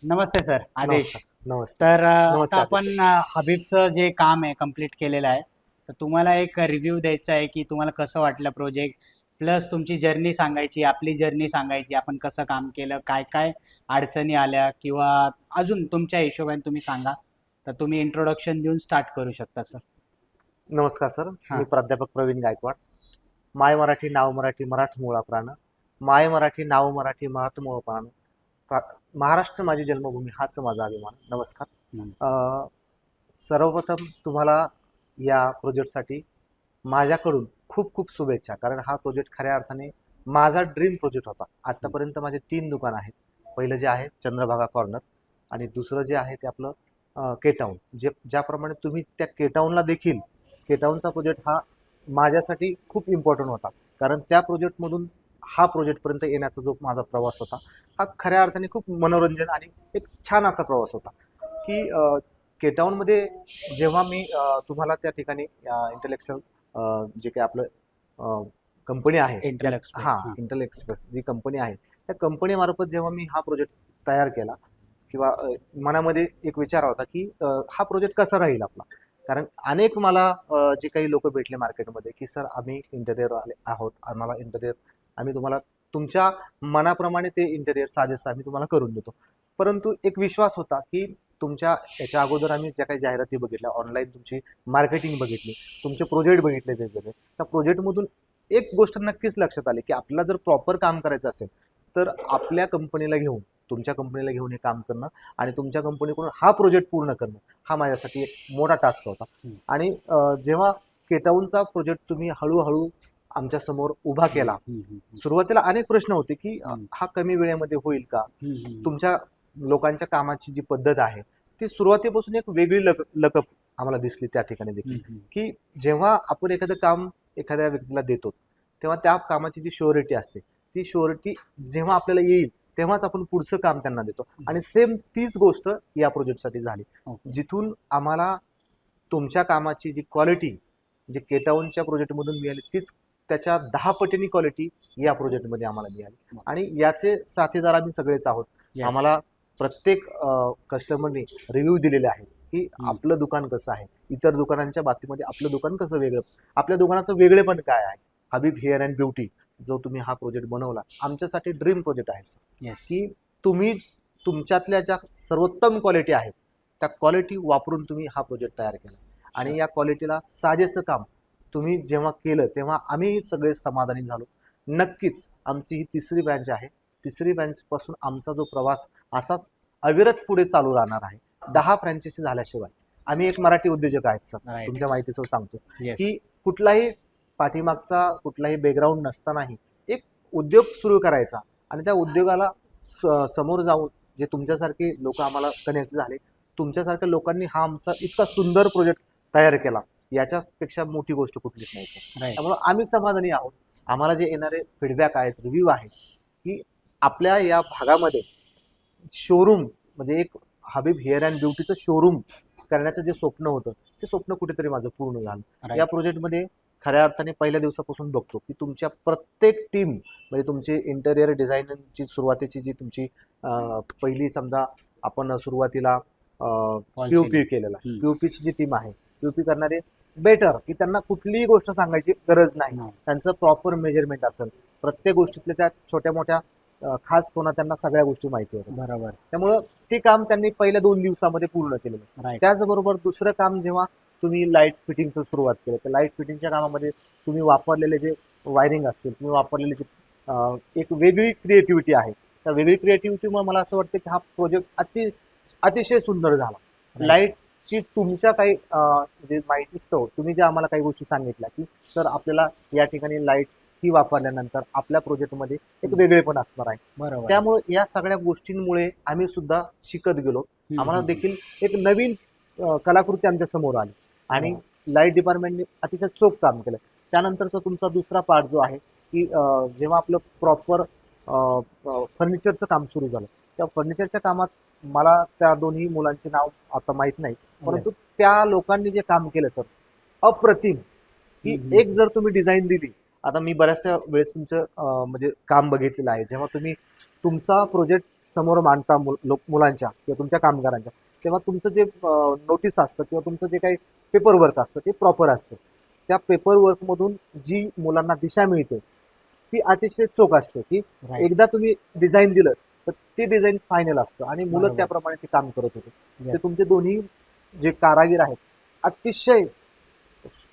नमस्ते sir, आदेश. नमस्कार. नमस्ते. तर नमस्ते आता आदेश. आपण हबीबचं जे काम आहे कंप्लीट केलेलं आहे. तर तुम्हाला एक रिव्ह्यू द्यायचा आहे की तुम्हाला कसं वाटलं प्रोजेक्ट, प्लस तुमची जर्नी सांगायची, आपली जर्नी सांगायची, आपण कसं काम केलं, काय काय अडचणी आल्या किंवा अजून तुमच्या हिशोबाने तुम्ही सांगा. तर तुम्ही इंट्रोडक्शन देऊन स्टार्ट करू शकता सर. नमस्कार सर, हां. मी प्राध्यापक प्रवीण गायकवाड. माय मराठी नाव मराठी मराठमोळा प्राण, माय मराठी नाव मराठी मराठमोळा प्राण, महाराष्ट्र माझी जन्मभूमी हाच माझा अभिमान. नमस्कार. सर्वप्रथम तुम्हाला या प्रोजेक्टसाठी माझ्याकडून खूप खूप शुभेच्छा, कारण हा प्रोजेक्ट खऱ्या अर्थाने माझा ड्रीम प्रोजेक्ट होता. आतापर्यंत माझे 3 दुकान आहेत. पहिलं जे आहे चंद्रभागा कॉर्नर, आणि दुसरं जे आहे ते आपलं केटाऊन. ज्याप्रमाणे तुम्ही त्या केटाऊनला देखील, केटाऊनचा प्रोजेक्ट हा माझ्यासाठी खूप इम्पॉर्टंट होता, कारण त्या प्रोजेक्टमधून हा प्रोजेक्टपर्यंत येण्याचा जो माझा प्रवास होता हा खऱ्या अर्थाने खूप मनोरंजन आणि एक छान असा प्रवास होता. की केटाऊनमध्ये जेव्हा मी तुम्हाला त्या ठिकाणी इंटेलेक्च्युअल जे काही आपलं कंपनी आहे, इंटेल एक्सप्रेस. हां, इंटेल एक्सप्रेस जी कंपनी आहे, त्या कंपनीमार्फत जेव्हा मी हा प्रोजेक्ट तयार केला, किंवा मनामध्ये एक विचार होता की हा प्रोजेक्ट कसा राहील आपला. कारण अनेक मला जे काही लोक भेटले मार्केटमध्ये की सर आम्ही इंटेरियर आले आहोत, आम्हाला इंटेरियर, आम्ही तुम्हाला तुमच्या मनाप्रमाणे ते इंटेरियर साजेस आम्ही तुम्हाला करून देतो. परंतु एक विश्वास होता की तुमच्या याच्या अगोदर आम्ही ज्या काही जाहिराती बघितल्या, ऑनलाईन तुमची मार्केटिंग बघितली, तुमचे प्रोजेक्ट बघितले वेगवेगळे, त्या प्रोजेक्टमधून एक गोष्ट नक्कीच लक्षात आली की आपल्याला जर प्रॉपर काम करायचं असेल तर आपल्या कंपनीला घेऊन, तुमच्या कंपनीला घेऊन हे काम करणं आणि तुमच्या कंपनीकडून हा प्रोजेक्ट पूर्ण करणं हा माझ्यासाठी एक मोठा टास्क होता. आणि जेव्हा केटाऊनचा प्रोजेक्ट तुम्ही हळूहळू आमच्या समोर उभा केला, सुरुवातीला अनेक प्रश्न होते की हा कमी वेळेमध्ये होईल का, तुमच्या लोकांच्या कामाची जी पद्धत आहे ती सुरुवातीपासून एक वेगळी लकप आम्हाला दिसली त्या ठिकाणी देखील. की जेव्हा आपण एखादं काम एखाद्या व्यक्तीला देतो तेव्हा त्या कामाची जी श्युरिटी असते, ती श्युरिटी जेव्हा आपल्याला येईल तेव्हाच आपण पुढचं काम त्यांना देतो. आणि सेम तीच गोष्ट या प्रोजेक्टसाठी झाली, जिथून आम्हाला तुमच्या कामाची जी क्वालिटी जी केटाऊनच्या प्रोजेक्टमधून मिळाली तीच त्याच्या 10 पटीने क्वालिटी या प्रोजेक्टमध्ये आम्हाला मिळाली. आणि याचे साथीदार आम्ही सगळेच आहोत. आम्हाला प्रत्येक कस्टमरने रिव्ह्यू दिलेले आहेत की आपलं दुकान कसं आहे, इतर दुकानांच्या बाबतीमध्ये आपलं दुकान कसं वेगळं, आपल्या दुकानाचं वेगळेपण काय आहे. हबीब हेअर अँड ब्युटी जो तुम्ही हा प्रोजेक्ट बनवला आमच्यासाठी ड्रीम प्रोजेक्ट आहे. की तुम्ही तुमच्यातल्या ज्या सर्वोत्तम क्वालिटी आहेत त्या क्वालिटी वापरून तुम्ही हा प्रोजेक्ट तयार केला, आणि या क्वालिटीला साजेसं काम तुम्ही जेव्हा केलं तेव्हा आम्ही सगळे समाधानी झालो. नक्कीच आमची ही तिसरी ब्रँच आहे. तिसरी ब्रँच पासून आमचा जो प्रवास असाच अविरत पुढे चालू राहणार आहे. 10 फ्रँचायसी झाल्याशिवाय. आम्ही एक मराठी उद्योजक आहेत सर, तुमच्या माहितीसह सांगतो की कुठलाही पाठीमागचा कुठलाही बॅकग्राऊंड नसतानाही एक उद्योग सुरू करायचा आणि त्या उद्योगाला समोर जाऊन जे तुमच्यासारखे लोक आम्हाला कनेक्ट झाले, तुमच्यासारख्या लोकांनी हा आमचा इतका सुंदर प्रोजेक्ट तयार केला, याच्यापेक्षा मोठी गोष्ट कुठलीच नाही सर. त्यामुळे आम्ही समाधानी आहोत. आम्हाला जे येणारे फीडबॅक आहेत, रिव्ह्यू आहेत की आपल्या या भागामध्ये शोरूम म्हणजे एक हबीब हेअर अँड ब्युटीचं शोरूम करण्याचं जे स्वप्न होतं ते स्वप्न कुठेतरी माझं पूर्ण झालं. या प्रोजेक्टमध्ये खऱ्या अर्थाने पहिल्या दिवसापासून बघतो की तुमच्या प्रत्येक टीम म्हणजे तुमची इंटेरियर डिझायनिंगची सुरुवातीची जी तुमची पहिली समजा आपण सुरुवातीला पीओपी केलेला, पीओपीची जी टीम आहे, पीओपी करणारे बेटर की त्यांना कुठलीही गोष्ट सांगायची गरज नाही, त्यांचं प्रॉपर मेजरमेंट असेल, प्रत्येक गोष्टीतल्या त्या छोट्या मोठ्या खास कोणा त्यांना सगळ्या गोष्टी माहिती होत्या. बरोबर. त्यामुळं ते काम त्यांनी पहिल्या 2 दिवसामध्ये पूर्ण केलेलं. त्याचबरोबर दुसरं काम जेव्हा तुम्ही लाईट फिटिंगचं सुरुवात केलं, तर लाईट फिटिंगच्या कामामध्ये तुम्ही वापरलेले जे वायरिंग असतील, तुम्ही वापरलेले जे एक वेगळी क्रिएटिव्हिटी आहे, त्या वेगळी क्रिएटिव्हिटीमुळे मला असं वाटतं की हा प्रोजेक्ट अतिशय सुंदर झाला. लाईटची तुमच्या काही म्हणजे माहितीस्तव तुम्ही ज्या आम्हाला काही गोष्टी सांगितल्या की सर आपल्याला या ठिकाणी लाईट ही वापरल्यानंतर आपल्या प्रोजेक्टमध्ये एक वेगळेपण असणार आहे. त्यामुळे या सगळ्या गोष्टींमुळे आम्ही सुद्धा शिकत गेलो. आम्हाला देखील एक नवीन कलाकृती आमच्या समोर आली आणि लाईट डिपार्टमेंटने अतिशय चोख काम केलं. त्यानंतरचा तुमचा दुसरा पार्ट जो आहे की जेव्हा आपलं प्रॉपर फर्निचरचं काम सुरू झालं, त्या फर्निचरच्या कामात मला त्या दोन्ही मुलांचे नाव आता माहीत नाही, परंतु त्या लोकांनी जे काम केलं सर अप्रतिम. की एक जर तुम्ही डिझाईन दिली, आता मी बऱ्याचशा वेळेस तुमचं म्हणजे काम बघितलेलं आहे, जेव्हा तुम्ही तुमचा प्रोजेक्ट समोर मांडता मुलांच्या किंवा तुमच्या कामगारांच्या, तेव्हा तुमचं जे नोटीस असतं किंवा तुमचं जे काही पेपर वर्क असतं ते प्रॉपर असतं. त्या पेपर वर्कमधून जी मुलांना दिशा मिळते ती अतिशय चोख असते, की Right. एकदा तुम्ही डिझाईन दिलं तर ते डिझाईन फायनल असतं आणि मुलं बरोबर. त्याप्रमाणे ते काम करत होते. Yes. ते तुमचे दोन्ही जे कारागीर आहेत अतिशय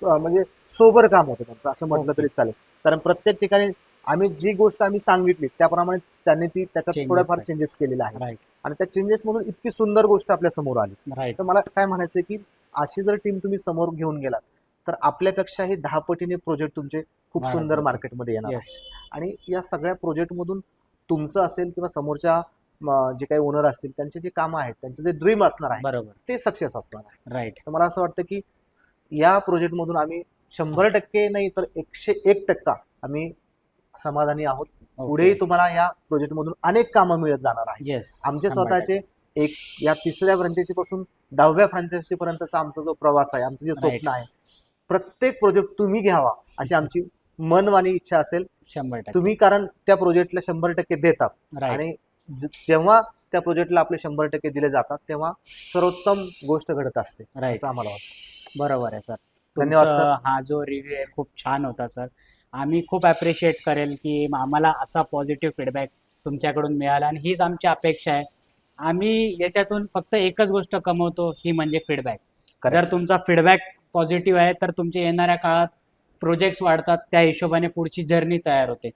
म्हणजे सोबर काम होतं त्यांचं, असं म्हटलं Okay. तरी चालेल. कारण प्रत्येक ठिकाणी आम्ही जी गोष्ट आम्ही सांगितली त्याप्रमाणे त्यांनी त्याच्यात Changes थोड्याफार आहेत. चेंजेस केलेले आहेत राईट आणि त्या चेंजेस मधून इतकी सुंदर गोष्ट आपल्या समोर आली. राईट तर मला काय म्हणायचंय की अशी जर टीम तुम्ही समोर घेऊन गेलात तर आपल्यापेक्षाही 10 पटीने प्रोजेक्ट तुमचे खूप वाढत सुंदर जातील. मार्केटमध्ये येणार आहे. येस आणि या सगळ्या प्रोजेक्टमधून तुमचं असेल किंवा समोरच्या जे काही ओनर असतील त्यांचे जे कामं आहेत, त्यांचं जे ड्रीम असणार आहे बरोबर ते सक्सेस असणार आहे. राईट तर मला असं वाटतं की या प्रोजेक्टमधून आम्ही 100% नाही तर 101% आम्ही समाधानी आहोत. पुढेही तुम्हाला या प्रोजेक्टमधून अनेक कामं मिळत जाणार आहेत. येस आमचे स्वतःचे एक या 3ऱ्या फ्रँचायझी पासून 10व्या फ्रँचायझी पर्यंतचा आमचा जो प्रवास आहे, आमचं जे स्वप्न आहे, प्रत्येक प्रोजेक्ट तुम्ही घ्यावा अशी आमची मनवाणी इच्छा असेल. 100% तुम्ही कारण त्या प्रोजेक्टला 100% देतात राईट आणि जेव्हा त्या प्रोजेक्टला आपले 100% दिले जातात तेव्हा सर्वोत्तम गोष्ट घडत असते राईट असं आम्हाला वाटतं. बरोबर आहे सर. धन्यवाद, सर. हा जो रिव्ह्यू आहे खूप छान होता सर. आम्ही खूप ॲप्रिशिएट करेल की आम्हाला असा पॉझिटिव्ह फीडबॅक तुमच्याकडून मिळाला आणि हीच आमची अपेक्षा आहे. आम्ही याच्यातून फक्त एकच गोष्ट कमवतो ही म्हणजे फीडबॅक. जर Correct. तुमचा फीडबॅक पॉझिटिव्ह आहे तर तुमचे येणाऱ्या काळात प्रोजेक्ट्स वाढतात, त्या हिशोबाने पुढची जर्नी तयार होते.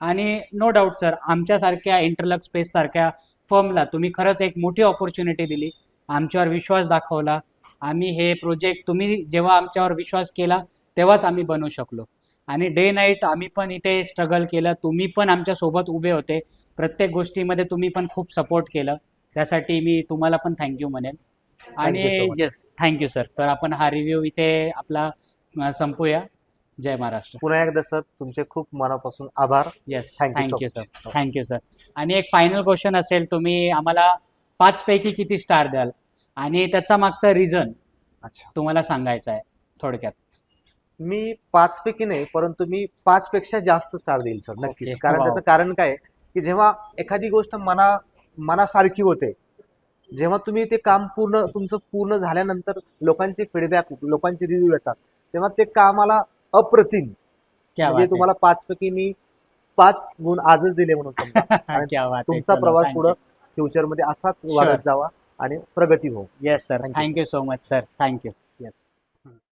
आणि नो डाऊट सर आमच्यासारख्या इंटरलक स्पेस सारख्या फर्मला तुम्ही खरंच एक मोठी ऑपॉर्च्युनिटी दिली, आमच्यावर विश्वास दाखवला. आम्ही हे प्रोजेक्ट तुम्ही जेव्हा आमच्यावर विश्वास केला तेव्हाच आम्ही बनवू शकलो आणि डे नाईट आम्ही पण इथे स्ट्रगल केलं. तुम्ही पण आमच्यासोबत उभे होते. प्रत्येक गोष्टीमध्ये तुम्ही पण खूप सपोर्ट केलं. त्यासाठी मी तुम्हाला पण थँक्यू म्हणेन. आणि Thank you so much. Yes thank you sir. तर आपण हा रिव्ह्यू इथे आपला संपूया. जय महाराष्ट्र. पुन्हा एकदा सर तुमचे खूप मनापासून आभार. Yes Thank you so thank you much. Sir. Thank you sir. आणि एक फायनल क्वेश्चन असेल, तुम्ही आम्हाला 5 पैकी किती स्टार द्याल आणि त्याचा मागचा रिझन अच्छा, तुम्हाला सांगायचं आहे थोडक्यात. मी 5 पैकी नाही परंतु मी 5 पेक्षा जास्त स्टार देईल सर, नक्कीच. Okay. कारण Wow. त्याचं कारण काय आहे, की जेव्हा एखादी गोष्ट मनासारखी होते, जेव्हा तुम्ही ते काम तुमचं पूर्ण झाल्यानंतर लोकांचे फीडबॅक, लोकांचे रिव्ह्यू येतात, तेव्हा ते कामाला अप्रतिम. क्या म्हणजे बात तुम्हाला 5 पैकी मी 5 गुण आजच दिले म्हणून समजा. है. आणि क्या बात है. तुमचा चलो, प्रवास thank पुढे you. फ्युचरमध्ये असाच Sure. वाढत जावा आणि प्रगती हो. Yes sir. Thank you, thank you so much sir. Thank you. Yes.